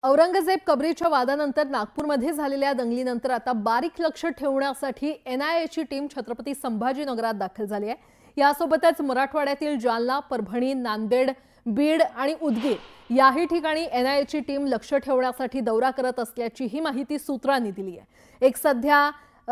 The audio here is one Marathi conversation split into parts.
औरंगजेब कबरीच्या वादानंतर नागपूरमध्ये झालेल्या दंगलीनंतर आता बारीक लक्ष ठेवण्यासाठी एनआयएची टीम छत्रपती संभाजीनगरात दाखल झाली आहे। यासोबतच मराठवाड्यातील जालना, परभणी, नांदेड, बीड आणि उदगीर याही ठिकाणी एनआयएची टीम लक्ष ठेवण्यासाठी दौरा करत असल्याची ही माहिती सूत्रांनी दिली आहे। सध्या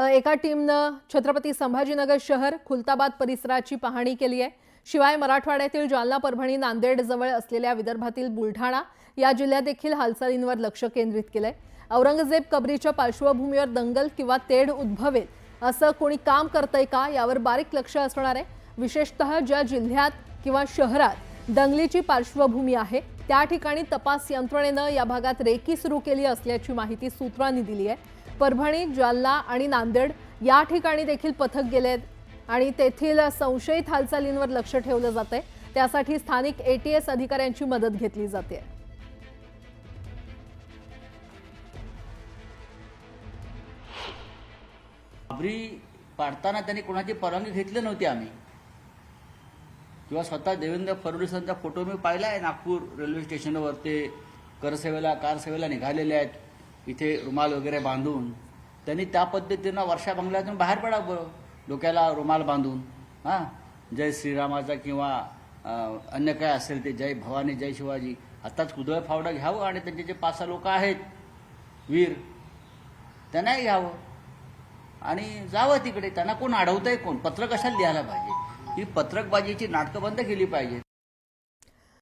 एका टीमनं छत्रपती संभाजीनगर शहर, खुलताबाद परिसराची पाहणी केली आहे। शिवाय मराठवाड्यातील जालना, परभणी, नांदेड जवळ असलेल्या विदर्भातील बुलढाणा या जिल्ह्यात देखील हालचालींवर लक्ष केंद्रित केलंय। औरंगजेब कबरीच्या पार्श्वभूमीवर दंगल किंवा तेढ उद्भवेल असं कोणी काम करतंय का यावर बारीक लक्ष असणार आहे। विशेषतः ज्या जिल्ह्यात किंवा शहरात दंगलीची पार्श्वभूमी आहे त्या ठिकाणी तपास यंत्रणेनं या भागात रेकी सुरू केली असल्याची माहिती सूत्रांनी दिली आहे। परभणी, जालना आणि नांदेड या ठिकाणी देखील पथक गेलेत आणि तेथील संशयित हालचालींवर लक्ष ठेवलं जातंय। त्यासाठी स्थानिक एटीएस अधिकाऱ्यांची मदत घेतली जाते। कबरी पाडताना त्यांनी कोणाची परवानगी घेतली नव्हती आम्ही, किंवा स्वतः देवेंद्र फडणवीसांचा फोटो मी पाहिला आहे नागपूर रेल्वे स्टेशनवर। ते कार सेवेला निघालेले आहेत, इथे रुमाल वगैरे बांधून। त्यांनी त्या पद्धतीनं वर्षा बंगल्यातून बाहेर पडावं, डोक्याला रुमाल बांधून। जय श्रीरामाचा किंवा अन्य काय असेल ते, जय भवानी, जय शिवाजी, आताच कुदळ फावडा घ्यावं आणि त्यांचे जे 5-6 लोक आहेत वीर त्यांनाही घ्यावं आणि जावं तिकडे। त्यांना कोण अडवतंय? कोण? पत्रक कशाला लिहायला पाहिजे? ही पत्रकबाजीची नाटकं बंद केली पाहिजे।